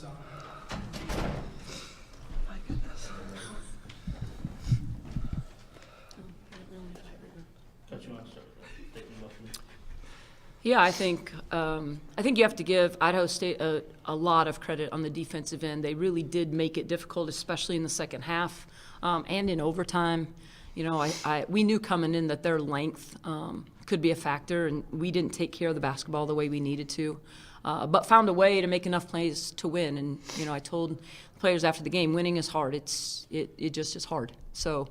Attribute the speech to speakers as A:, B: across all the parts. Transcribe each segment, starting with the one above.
A: So.
B: My goodness.
C: Yeah, I think you have to give Idaho State a lot of credit on the defensive end. They really did make it difficult, especially in the second half and in overtime. You know, we knew coming in that their length could be a factor, and we didn't take care of the basketball the way we needed to, but found a way to make enough plays to win. And you know, I told players after the game, winning is hard. It just is hard. So.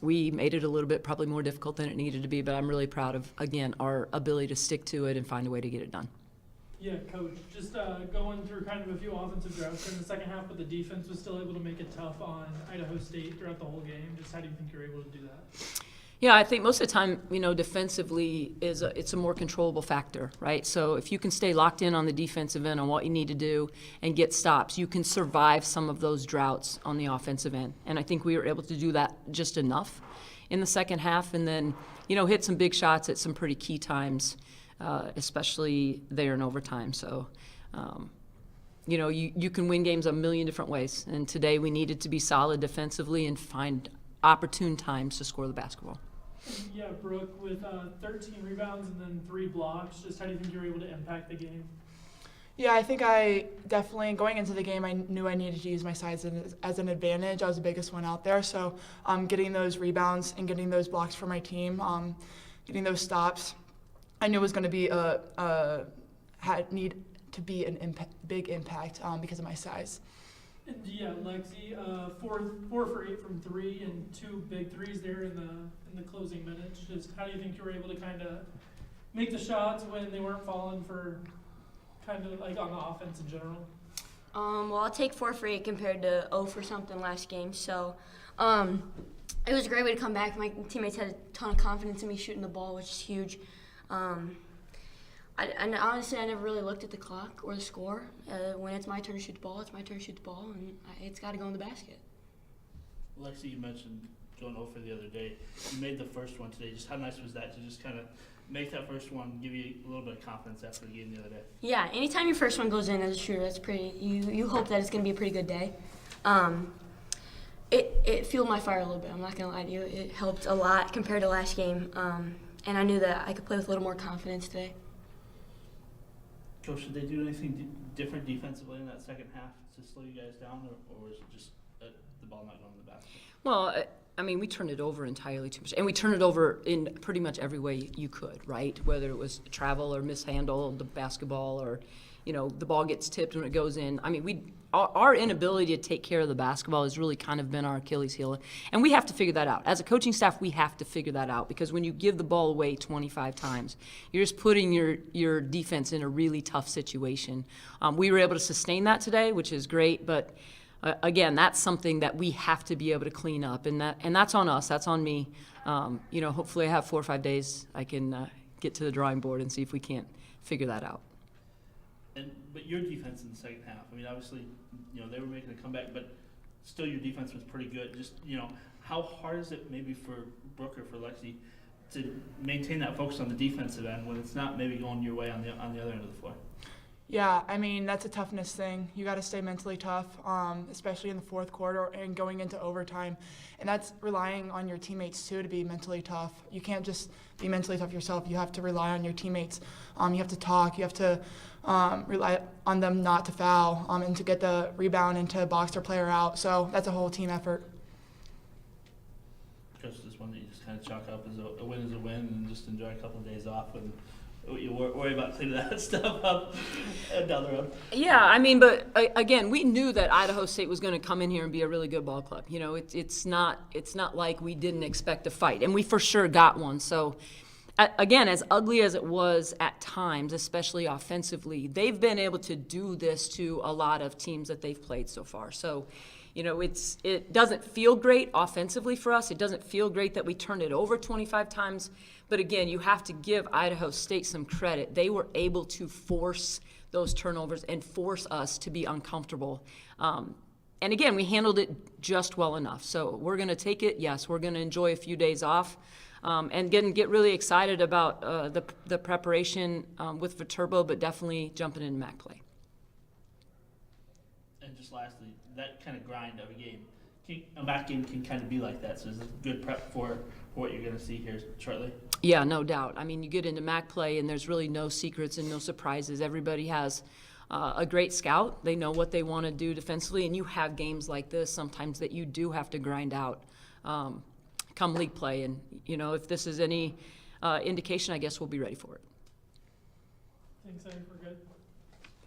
C: We made it a little bit probably more difficult than it needed to be, but I'm really proud of, again, our ability to stick to it and find a way to get it done.
A: Yeah, Coach, just going through kind of a few offensive droughts in the second half, but the defense was still able to make it tough on Idaho State throughout the whole game. Just how do you think you're able to do that?
C: Yeah, I think most of the time, you know, defensively it's a more controllable factor, right? So if you can stay locked in on the defensive end on what you need to do and get stops, you can survive some of those droughts on the offensive end. And I think we were able to do that just enough in the second half, and then, you know, hit some big shots at some pretty key times, especially there in overtime. So, you know, you can win games a million different ways. And today we needed to be solid defensively and find opportune times to score the basketball.
A: Yeah, Brooke, with 13 rebounds and then 3 blocks, just how do you think you were able to impact the game?
B: Yeah, I think I definitely, going into the game, I knew I needed to use my size as an advantage. I was the biggest one out there, so getting those rebounds and getting those blocks for my team, getting those stops, I knew it was going to be need to be a big impact because of my size.
A: And yeah, Lexi, 4 for 8 from 3 and 2 big threes there in the closing minutes. Just how do you think you were able to kind of make the shots when they weren't falling for kind of like on the offense in general?
D: Well, I'll take 4 for 8 compared to 0 for something last game. So it was a great way to come back. My teammates had a ton of confidence in me shooting the ball, which is huge. And honestly, I never really looked at the clock or the score. When it's my turn to shoot the ball, it's my turn to shoot the ball, and it's got to go in the basket.
E: Lexi, you mentioned going over the other day. You made the first one today. Just how nice was that to just kind of make that first one, give you a little bit of confidence after the game the other day?
D: Yeah, anytime your first one goes in as a shooter, that's pretty. You hope that it's going to be a pretty good day. It fueled my fire a little bit. I'm not going to lie to you. It helped a lot compared to last game, and I knew that I could play with a little more confidence today.
E: Coach, did they do anything different defensively in that second half to slow you guys down, or was it just the ball not going in the basket?
C: Well, I mean, we turned it over entirely too much, and we turned it over in pretty much every way you could, right? Whether it was travel or mishandle the basketball, or, you know, the ball gets tipped when it goes in. I mean, our inability to take care of the basketball has really kind of been our Achilles heel, and we have to figure that out. As a coaching staff, we have to figure that out, because when you give the ball away 25 times, you're just putting your defense in a really tough situation. We were able to sustain that today, which is great, but again, that's something that we have to be able to clean up, and that's on us. That's on me. You know, hopefully I have 4 or 5 days I can get to the drawing board and see if we can't figure that out.
E: But your defense in the second half, I mean, obviously, you know, they were making a comeback, but still your defense was pretty good. Just, you know, how hard is it maybe for Brooke or for Lexi to maintain that focus on the defensive end when it's not maybe going your way on the other end of the floor?
B: Yeah, I mean, that's a toughness thing. You got to stay mentally tough, especially in the fourth quarter and going into overtime. And that's relying on your teammates, too, to be mentally tough. You can't just be mentally tough yourself. You have to rely on your teammates. You have to talk. You have to rely on them not to foul and to get the rebound and to box their player out. So that's a whole team effort.
E: Coach, this one that you just kind of chalk up as a win is a win, and just enjoy a couple of days off and you worry about cleaning that stuff up down the road.
C: Yeah, I mean, but again, we knew that Idaho State was going to come in here and be a really good ball club. You know, it's not like we didn't expect a fight, and we for sure got one. So, again, as ugly as it was at times, especially offensively, they've been able to do this to a lot of teams that they've played so far. So, you know, it doesn't feel great offensively for us. It doesn't feel great that we turned it over 25 times. But again, you have to give Idaho State some credit. They were able to force those turnovers and force us to be uncomfortable. And again, we handled it just well enough. So we're going to take it. Yes, we're going to enjoy a few days off. And get really excited about the preparation with Viterbo, but definitely jumping in MAC play.
E: And just lastly, that kind of grind of a game, a MAC game can kind of be like that. So is it good prep for what you're going to see here shortly?
C: Yeah, no doubt. I mean, you get into MAC play, and there's really no secrets and no surprises. Everybody has a great scout. They know what they want to do defensively, and you have games like this sometimes that you do have to grind out come league play. And, you know, if this is any indication, I guess we'll be ready for it.
A: Thanks, we're good.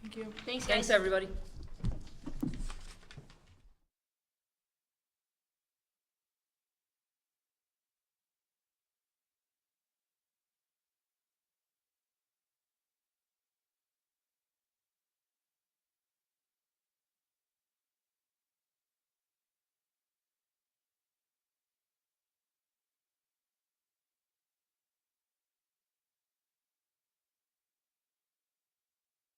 B: Thank you.
D: Thanks, guys.
C: Thanks, everybody.